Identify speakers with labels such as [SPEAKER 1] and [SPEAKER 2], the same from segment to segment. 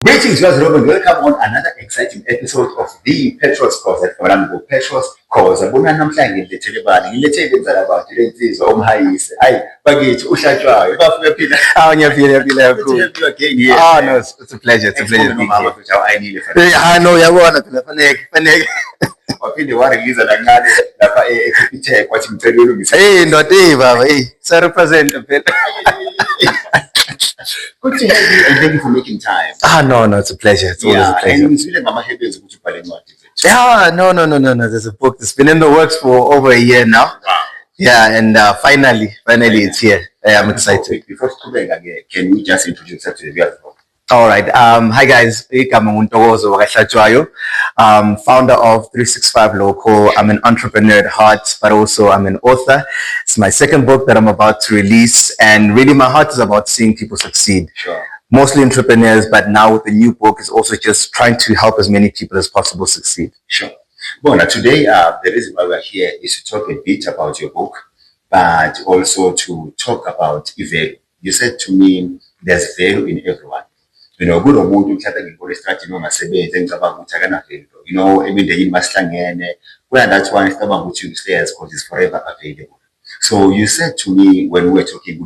[SPEAKER 1] Greetings, guys, Robin. Welcome on another exciting episode of the Petros Cause. At Petros Cause. Abuna namhlanje ngilethele bani? Ngilethele inzala abantu lensizwa omhayise. Hayi, bakithi Hlatshwayo. Bafika phila.
[SPEAKER 2] Ngiyaphila kakhulu. Oh no, it's a pleasure. It's a pleasure.
[SPEAKER 1] Mama futhi awayinile.
[SPEAKER 2] I know yabona phela fanele.
[SPEAKER 1] Waphinde warelease kancane lapha eCapitec wathi ngicela ulungise.
[SPEAKER 2] Hey ndoda baba, sa represent phela.
[SPEAKER 1] Good to have you and thank you for making time.
[SPEAKER 2] No, it's a pleasure. It's always a pleasure.
[SPEAKER 1] And it's really ngamaheadings ukuthi ubhale incwadi.
[SPEAKER 2] No. There's a book that's been in the works for over a year now.
[SPEAKER 1] Wow.
[SPEAKER 2] Yeah, and finally it's here. I'm excited.
[SPEAKER 1] Before can we just introduce yourself to the viewers?
[SPEAKER 2] All right. Hi guys. I'm Ntokozo, Hlatshwayo, founder of 365 Local. I'm an entrepreneur at heart, but also I'm an author. It's my second book that I'm about to release, and really my heart is about seeing people succeed.
[SPEAKER 1] Sure.
[SPEAKER 2] Mostly entrepreneurs, but now with the new book is also just trying to help as many people as possible succeed.
[SPEAKER 1] Sure. Well, today the reason why we're here is to talk a bit about your book, but also to talk about value. You said to me, there's value in everyone. You know, good or mood, you know, every day you must where that's why it's about you stairs because it's forever available. So you said to me when we were talking,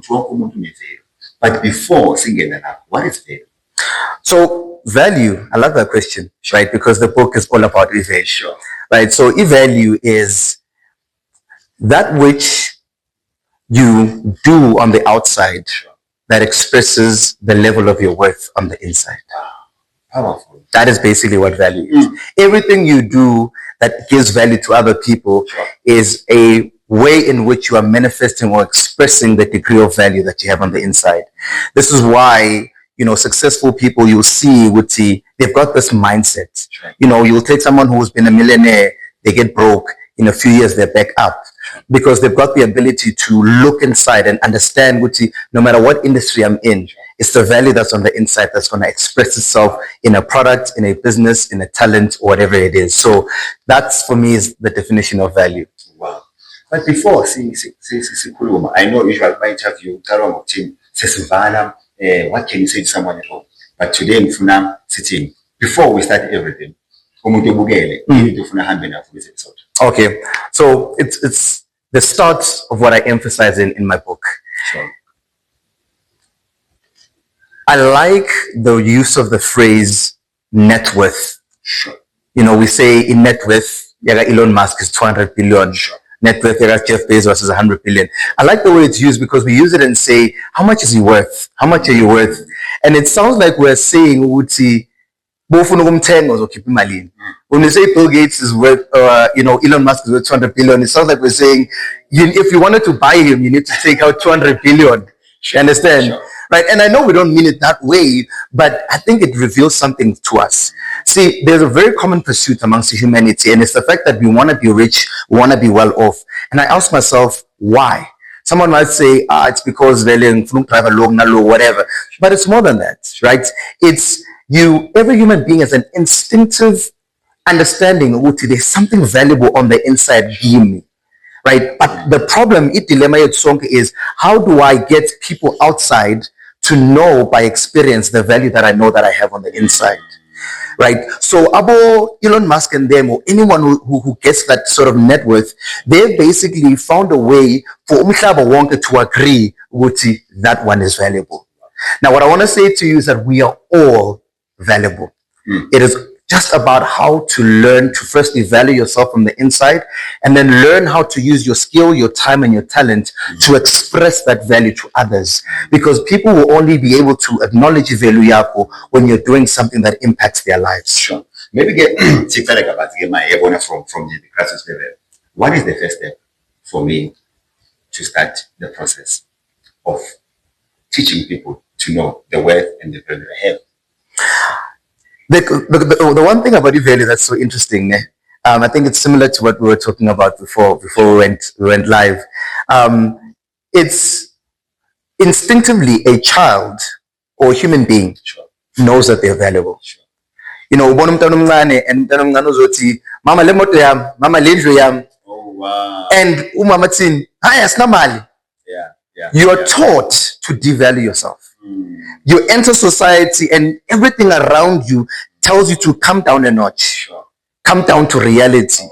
[SPEAKER 1] but before singing that, what is value?
[SPEAKER 2] So value, I love that question, right? Because the book is all about value.
[SPEAKER 1] Sure.
[SPEAKER 2] Right. So value is that which you do on the outside.
[SPEAKER 1] Sure.
[SPEAKER 2] That expresses the level of your worth on the inside.
[SPEAKER 1] Powerful.
[SPEAKER 2] That is basically what value is. Everything you do that gives value to other people is a way in which you are manifesting or expressing the degree of value that you have on the inside. This is why, you know, successful people you'll see they've got this mindset. You know, you'll take someone who's been a millionaire, they get broke. In a few years, they're back up because they've got the ability to look inside and understand no matter what industry I'm in, it's the value that's on the inside that's going to express itself in a product, in a business, in a talent, or whatever it is. So that's for me is the definition of value.
[SPEAKER 1] Wow. But before, I know usually my interview, what can you say to someone at home? But today, in Funam, sitting, before we start everything,
[SPEAKER 2] okay, so it's the start of what I emphasize in my book.
[SPEAKER 1] Sure.
[SPEAKER 2] I like the use of the phrase net worth.
[SPEAKER 1] Sure.
[SPEAKER 2] You know, we say in net worth, Elon Musk is 200 billion.
[SPEAKER 1] Sure.
[SPEAKER 2] Net worth, Jeff Bezos is 100 billion. I like the way it's used because we use it and say, how much is he worth? How much are you worth? And it sounds like we're saying, when we say Bill Gates is worth, Elon Musk is worth 200 billion, it sounds like we're saying, if you wanted to buy him, you need to take out 200 billion. You understand?
[SPEAKER 1] Sure.
[SPEAKER 2] Right? And I know we don't mean it that way, but I think it reveals something to us. See, there's a very common pursuit amongst humanity, and it's the fact that we want to be rich, we want to be well off. And I ask myself, why? Someone might say, it's because they're drive along, whatever. But it's more than that, right? It's every human being has an instinctive understanding there's something valuable on the inside being me, right? But the problem, dilemma is how do I get people outside to know by experience the value that I know that I have on the inside, right? So Elon Musk and them, or anyone who gets that sort of net worth, they've basically found a way for Umhlaba Wonka to agree that one is valuable. Now, what I want to say to you is that we are all valuable. It is just about how to learn to firstly value yourself from the inside and then learn how to use your skill, your time, and your talent to express that value to others. Because people will only be able to acknowledge value yako when you're doing something that impacts their lives.
[SPEAKER 1] Sure. Maybe get from the crisis level. What is the first step for me to start the process of teaching people to know the worth and the value I have?
[SPEAKER 2] The one thing about value that's so interesting, I think it's similar to what we were talking about before we went live. It's instinctively a child or a human being knows that they're valuable.
[SPEAKER 1] Sure.
[SPEAKER 2] You know, mama le moto yam, mama le ndlu yam.
[SPEAKER 1] Oh wow.
[SPEAKER 2] And umama tsin, hi asnamali.
[SPEAKER 1] Yeah.
[SPEAKER 2] You are taught to devalue yourself. You enter society and everything around you tells you to come down a notch, come down to reality.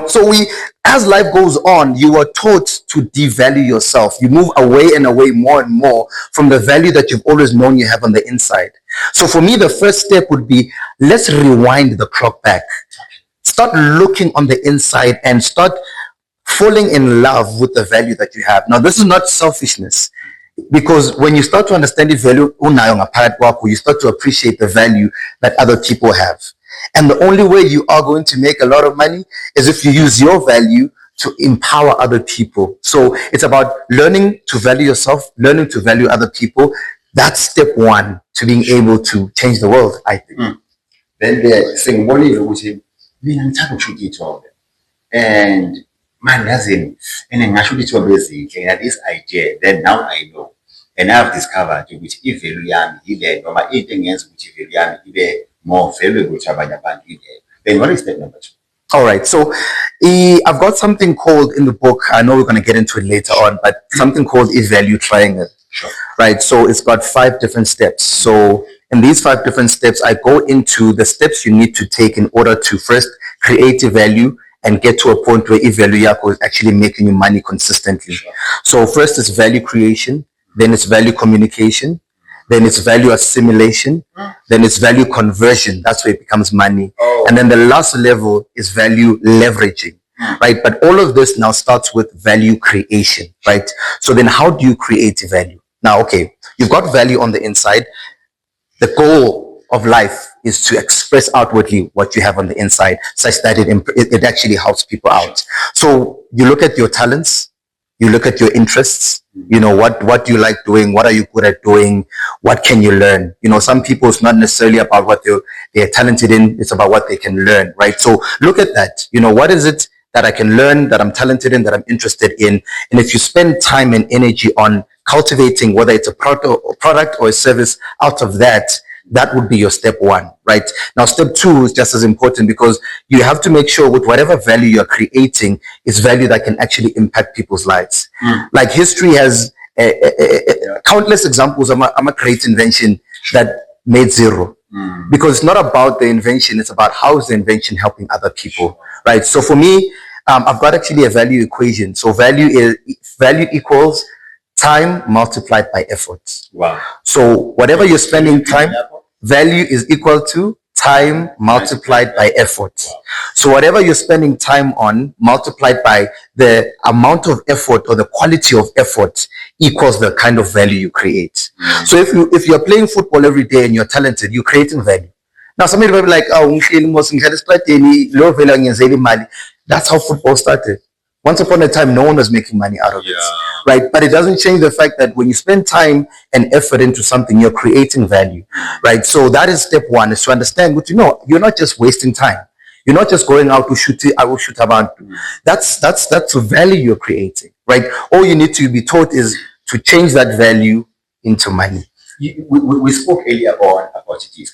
[SPEAKER 2] So as life goes on, you are taught to devalue yourself. You move away and away more and more from the value that you've always known you have on the inside. So for me, the first step would be, let's rewind the clock back. Start looking on the inside and start falling in love with the value that you have. Now, this is not selfishness, because when you start to understand the value, you start to appreciate the value that other people have. And the only way you are going to make a lot of money is if you use your value to empower other people. So it's about learning to value yourself, learning to value other people. That's step one to being able to change the world, I think.
[SPEAKER 1] Then they're saying, what is it? And man, doesn't, and actually to basic and this idea, then now I know. And I've discovered which if you or my eating else, which if you more valuable to have. Then what is step number 2?
[SPEAKER 2] All right. So I've got something called in the book, I know we're going to get into it later on, but something called a value triangle.
[SPEAKER 1] Sure.
[SPEAKER 2] Right. So it's got 5 different steps. So in these 5 different steps, I go into the steps you need to take in order to first create a value and get to a point where value is actually making you money consistently.
[SPEAKER 1] Sure.
[SPEAKER 2] So first is value creation, then it's value communication, then it's value assimilation, then it's value conversion. That's where it becomes money. And then the last level is value leveraging, right? But all of this now starts with value creation, right? So then how do you create value? Now, okay, you've got value on the inside. The goal of life is to express outwardly what you have on the inside, such that it actually helps people out. So you look at your talents, you look at your interests, what do you like doing? What are you good at doing? What can you learn? Some people, it's not necessarily about what they're talented in. It's about what they can learn, right? So look at that. What is it that I can learn, that I'm talented in, that I'm interested in? And if you spend time and energy on cultivating, whether it's a product or a service out of that, that would be your step 1, right? Now, step 2 is just as important, because you have to make sure with whatever value you're creating is value that can actually impact people's lives. Like history has countless examples of a great invention that made zero. Because it's not about the invention, it's about how is the invention helping other people, right? So for me, I've got actually a value equation. So value equals time multiplied by effort.
[SPEAKER 1] Wow.
[SPEAKER 2] So whatever you're spending time, value is equal to time multiplied by effort. So whatever you're spending time on multiplied by the amount of effort or the quality of effort equals the kind of value you create. So if you're playing football every day and you're talented, you're creating value. Now somebody will be like, that's how football started. Once upon a time, no one was making money out of it, right? But it doesn't change the fact that when you spend time and effort into something, you're creating value, right? So that is step 1, is to understand what you're not just wasting time. You're not just going out to shoot it, I will shoot about. That's the value you're creating, right? All you need to be taught is to change that value into money.
[SPEAKER 1] We spoke earlier on about it,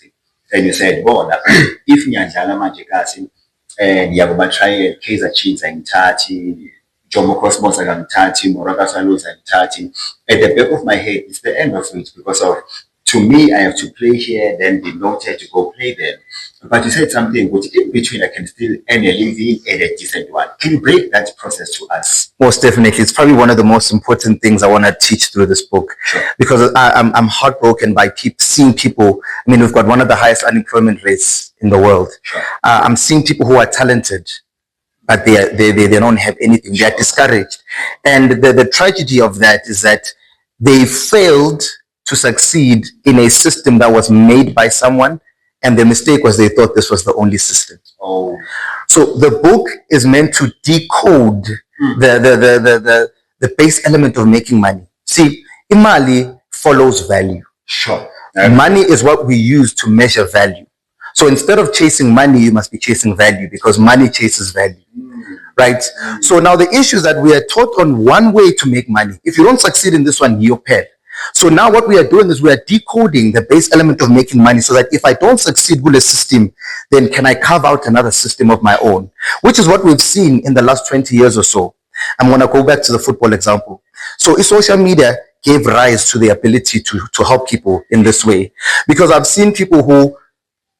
[SPEAKER 1] and you said, if Nyanjala Majikasi, and Yagoba try Kaiser Chiefs and Tati, Jomo Cosmos and Tati, Moraka Salos and Tati. At the back of my head, it's the end of it, because to me, I have to play here, then be noted to go play there. But you said something, but in between, I can still earn a living and a decent one. Can you break that process to us?
[SPEAKER 2] Most definitely. It's probably one of the most important things I want to teach through this book.
[SPEAKER 1] Sure.
[SPEAKER 2] Because I'm heartbroken by seeing people. I mean, we've got one of the highest unemployment rates in the world.
[SPEAKER 1] Sure.
[SPEAKER 2] I'm seeing people who are talented, but they don't have anything. They are discouraged. And the tragedy of that is that they failed to succeed in a system that was made by someone, and the mistake was they thought this was the only system. So the book is meant to decode the base element of making money. See, imali follows value.
[SPEAKER 1] Sure.
[SPEAKER 2] Money is what we use to measure value. So instead of chasing money, you must be chasing value, because money chases value. Right? So now the issue is that we are taught on one way to make money. If you don't succeed in this one, you're paid. So now what we are doing is we are decoding the base element of making money, so that if I don't succeed with a system, then can I carve out another system of my own? Which is what we've seen in the last 20 years or so. I'm going to go back to the football example. So social media gave rise to the ability to help people in this way. Because I've seen people who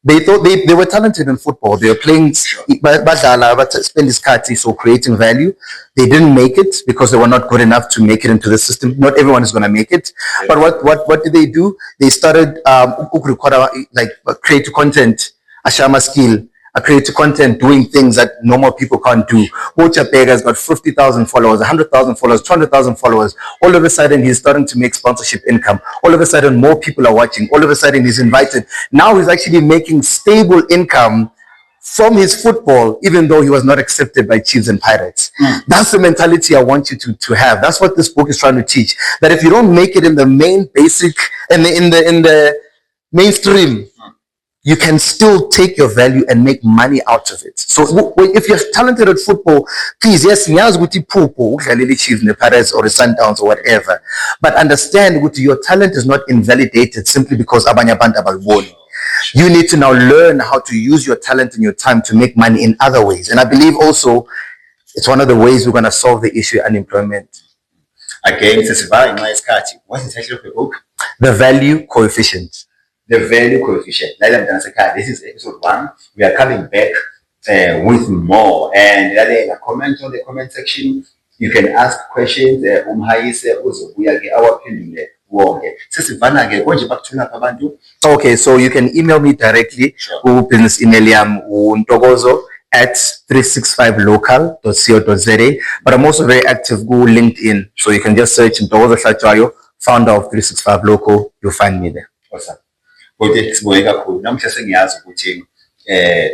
[SPEAKER 2] they thought they were talented in football. They were playing badlala, but spend isikhathi, so creating value. They didn't make it because they were not good enough to make it into the system. Not everyone is going to make it. Yeah. But what did they do? They started like create content, ashama skill, creative content, doing things that normal people can't do. Ocha Bega's got 50,000 followers, 100,000 followers, 200,000 followers. All of a sudden, he's starting to make sponsorship income. All of a sudden, more people are watching. All of a sudden, he's invited. Now he's actually making stable income from his football, even though he was not accepted by Chiefs and Pirates. That's the mentality I want you to have. That's what this book is trying to teach. That if you don't make it in the main basic, in the mainstream, you can still take your value and make money out of it. So if you're talented at football, please, yes, Chiefs, the Pirates or the Sundowns or whatever, but understand that your talent is not invalidated simply because abanye abantu abaliboni. You need to now learn how to use your talent and your time to make money in other ways. And I believe also it's one of the ways we're going to solve the issue of unemployment.
[SPEAKER 1] Again, what's the title of the book?
[SPEAKER 2] The Value Coefficient.
[SPEAKER 1] The value coefficient. This is episode 1. We are coming back with more. And comment on the comment section. You can ask questions.
[SPEAKER 2] Okay, so you can email me directly. Sure. Business email Ntokozo at 365local.co.za. But I'm also very active go LinkedIn. So you can just search Ntokozo Hlatshwayo, founder of 365 Local. You'll find me there.
[SPEAKER 1] Awesome. Kodwa siboye kakhulu namhla sengiyazi ukuthi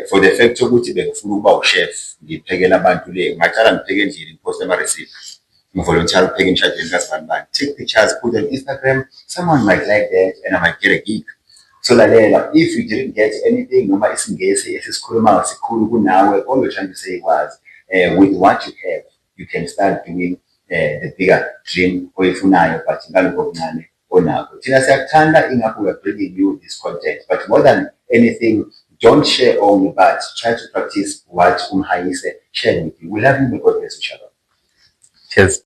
[SPEAKER 1] for the fact ukuthi bekufuna ukuba uchef ngiphekela abantu le ngaqala ngipheke endlini ngipost ama recipes ngivolunteer ukupheka emshadweni kaSibani. Take pictures, put on Instagram, someone might like that and I might get a gig. So lalela, if you didn't get anything noma isingesi esisikhuluma sikhulu kunawe, all you're trying to say was with what you have you can start doing the bigger dream oyifunayo but ngalokho okuncane. Tina siyakuthanda ingakho we are bringing you this content, but more than anything, don't share only, but try to practice what Umhayise shared with you. We love you, God bless each other.
[SPEAKER 2] Cheers.